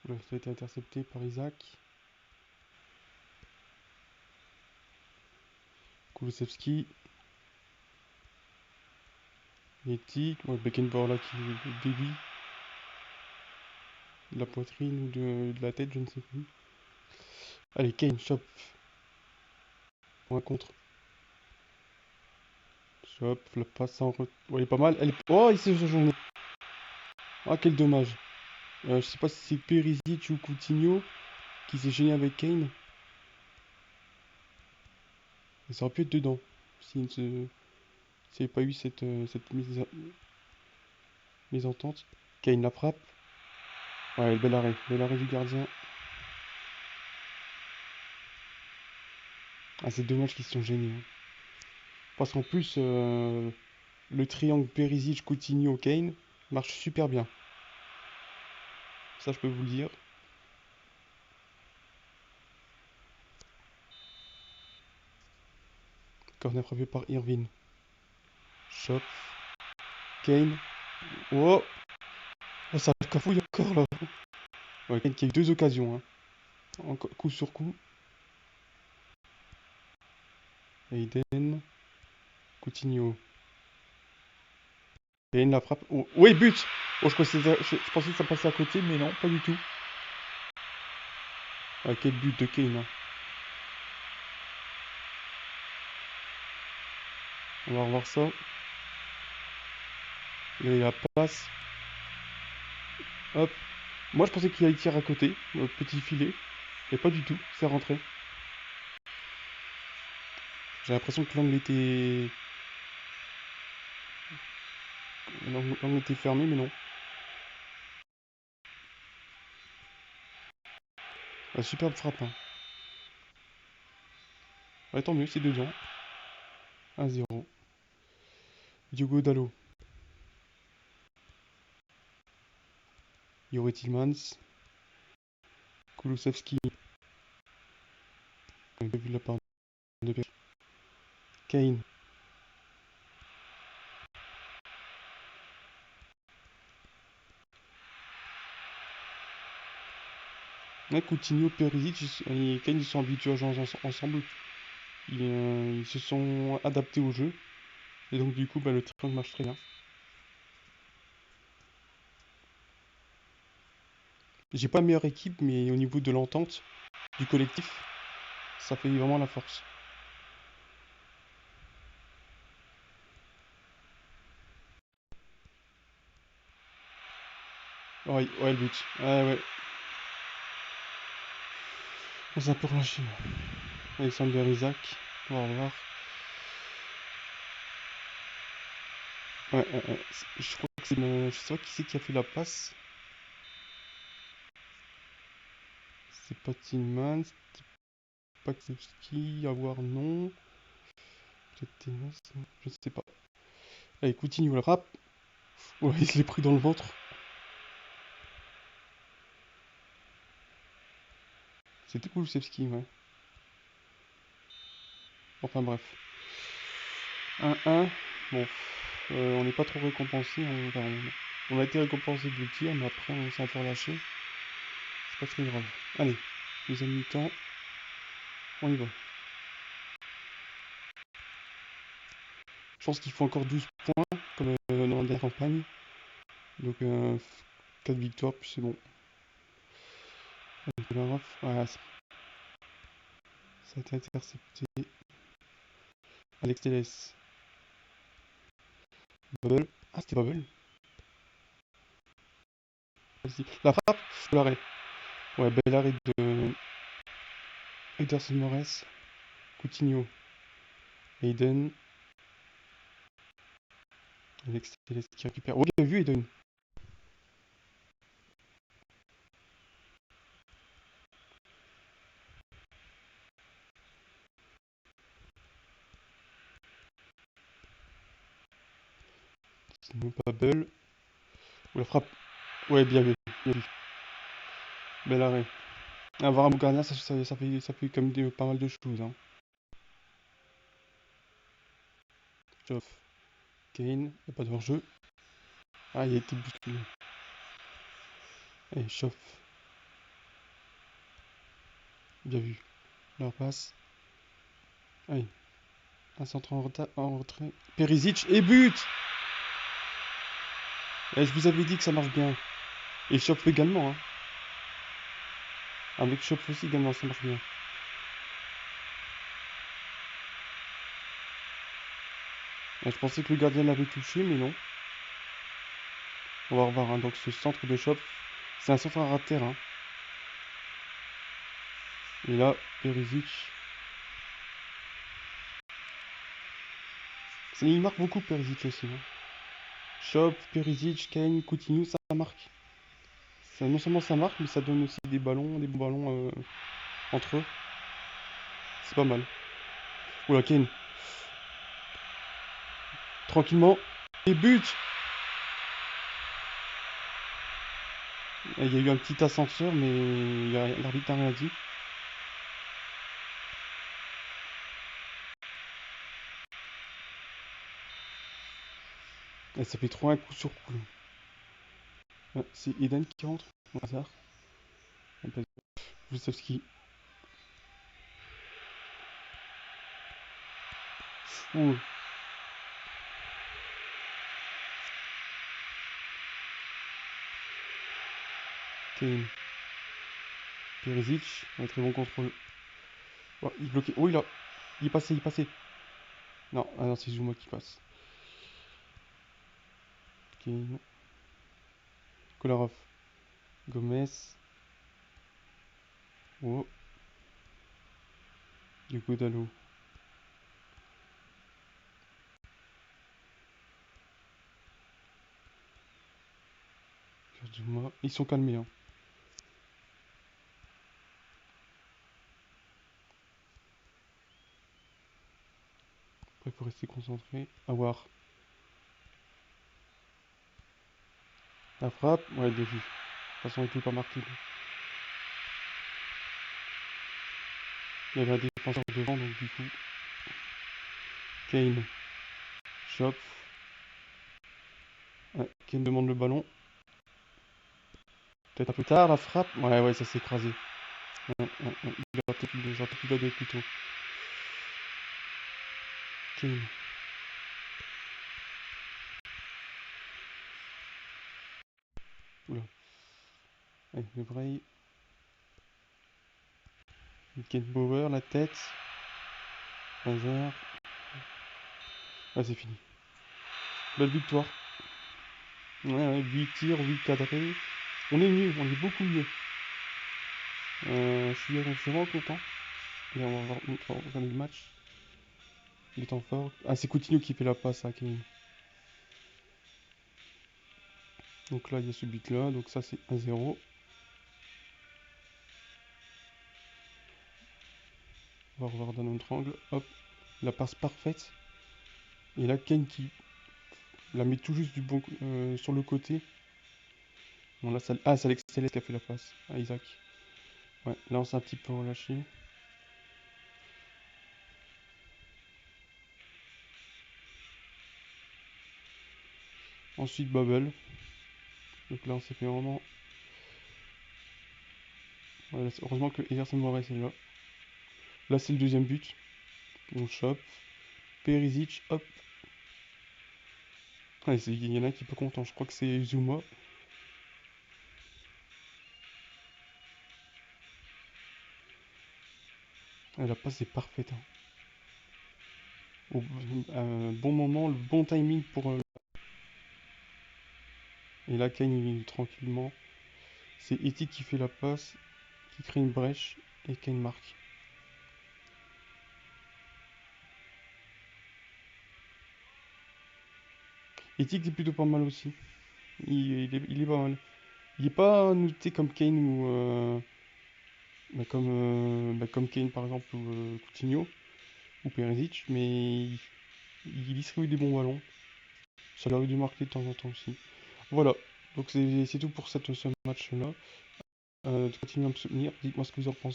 Oula, ça a été intercepté par Isaac. Kulusevski. Yeti. Ouais, Beckenbauer là qui dévie. De la poitrine ou de la tête, je ne sais plus. Allez, Kane, chope. Pour un contre. Chop, la passe en... Ouais, elle est pas mal. Elle est... Oh, il s'est journée. Ah, quel dommage. Je sais pas si c'est Perisic ou Coutinho qui s'est gêné avec Kane. Et ça aurait pu être dedans. S'il ne se... S'il n'y avait pas eu cette mésentente. Kane la frappe. Ouais, bel arrêt. Bel arrêt du gardien. Ah, c'est dommage qu'ils se sont gênés, hein. Parce qu'en plus, le triangle Perisic, Coutinho, Kane marche super bien. Ça, je peux vous le dire. Corner frappé par Irvine. Chop. Kane. Oh! Oh, ça cafouille encore là. Ouais, Kane qui a eu deux occasions, hein. Coup sur coup. Aiden. Coutinho. Kane la frappe. Oh, oui, but! Oh, je pensais que ça passait à côté, mais non, pas du tout. Ah, quel but de Kane, hein. On va revoir ça. Il la passe. Hop. Moi, je pensais qu'il allait tirer à côté. Petit filet. Et pas du tout. C'est rentré. J'ai l'impression que l'angle était fermé, mais non. Ah, superbe frappe, hein. Ouais, tant mieux, c'est dedans. 1-0. Diogo Dalot. Yuri Tillmans. Kulusevski. On a vu la part de Kane. Ouais, Coutinho, Perisic et Kane, ils sont habitués à jouer ensemble. Ils se sont adaptés au jeu. Et donc, du coup, bah, le triangle marche très bien. J'ai pas meilleure équipe, mais au niveau de l'entente, du collectif, ça fait vraiment la force. Ouais, ouais, le but. Ouais, ouais. On s'est un peu relâché. Alexander Isaac. On va revoir. Ouais, ouais, ouais. Je crois que c'est je sais pas qui c'est qui a fait la passe. C'est pas Tillman, c'est pas Kulusevski, à voir non. Peut-être Tillman, je sais pas. Allez, Coutinho la frappe. Ouais, il se l'est pris dans le ventre. C'était Kulusevski, ouais. Enfin bref. 1-1. Bon, on n'est pas trop récompensé, hein. Enfin, on a été récompensé de tir, mais après on s'est un peu relâché. C'est pas très grave. Allez, deuxième mi-temps. On y va. Je pense qu'il faut encore 12 points, comme dans la dernière campagne. Donc 4 victoires, puis c'est bon. Voilà, ça a été intercepté. Alex Telles. Bubble. Ah, c'était Bubble. Vas-y. La frappe. L'arrêt. Ouais, bel arrêt de Ederson Moraes. Coutinho. Aiden. Alex Telles qui récupère. Oh, bien vu, Aiden. Sinon, Bubble. Ou la frappe. Ouais, bien vu. Bien vu. Bel arrêt. Avoir un bon gardien, ça fait quand même pas mal de choses, hein. Choff. Kane. Y a pas de hors-jeu. Ah, il a été bousculé. Allez, Choff. Bien vu. Leur passe. Allez. Un centre en retrait. Perisic et but. Et je vous avais dit que ça marche bien. Et Chop également. Hein. Avec Chop aussi également, ça marche bien. Et je pensais que le gardien l'avait touché, mais non. On va revoir. Hein. Donc ce centre de Chop, c'est un centre à ras de terre. Hein. Et là, Perisic. Il marque beaucoup Perisic aussi. Hein. Chop, Perisic, Kane, Coutinho, ça marque. Non seulement ça marque, mais ça donne aussi des ballons, des bons ballons entre eux. C'est pas mal. Oula, Kane. Tranquillement. Et but. Il y a eu un petit ascenseur, mais l'arbitre n'a rien dit. Et ça fait 3 un coup sur coup. C'est Eden qui rentre, au hasard. Wlosowski. Ouh. Kane. Perisic. Un très bon contrôle. Oh, il bloquait. Oh, il est passé, il est passé. Non, ah non, c'est Zuma qui passe. Kane. Kolarov. Gomez. Oh. Hugo Dallo. Zuma. Ils sont calmés. Hein. Après, il faut rester concentré. Avoir. La frappe. Ouais, bien vu. De toute façon, il ne peut pas marquer. Il y avait un défenseur devant, donc du coup. Kane. Chop. Ouais, Kane demande le ballon. Peut-être un peu tard, la frappe. Ouais, ouais, ça s'est écrasé. Ouais, ouais, ouais. Il aurait peut-être pu la donner plus tôt. Kane. Oula. Allez, le vrai. Kane Bauer, la tête. Hazard. Ouais, c'est fini. Belle victoire. Ouais, ouais, 8 tirs, 8 cadrés. On est mieux, on est beaucoup mieux. Je suis vraiment content. Et on va regarder le match. Les temps forts. Ah, c'est Coutinho qui fait la passe à Kane. Donc là, il y a ce but-là. Donc ça, c'est 1-0. On va revoir d'un autre angle. Hop. La passe parfaite. Et là, Kane qui la met tout juste sur le côté. Bon, là, c'est Alex Telles qui a fait la passe à Isaac. Ouais, là, on s'est un petit peu relâché. Ensuite, Bubble. Donc là, on s'est fait vraiment. Ouais, heureusement que Ederson Moraes est là. Là, c'est le deuxième but. On chope. Perisic, hop. Ouais, il y en a un qui est pas content. Je crois que c'est Zuma. Ah, la passe est parfaite. Hein. Bon moment, le bon timing pour. Et là, Kane, il tranquillement. C'est Eti qui fait la passe, qui crée une brèche. Et Kane marque. Eti est plutôt pas mal aussi. Il est pas mal. Il est pas noté comme Kane ou. Comme Kane par exemple ou Coutinho ou Perisic, mais il distribue des bons ballons. Ça lui arrive de marquer de temps en temps aussi. Voilà, donc c'est tout pour ce match-là. Continuez à me soutenir, dites-moi ce que vous en pensez.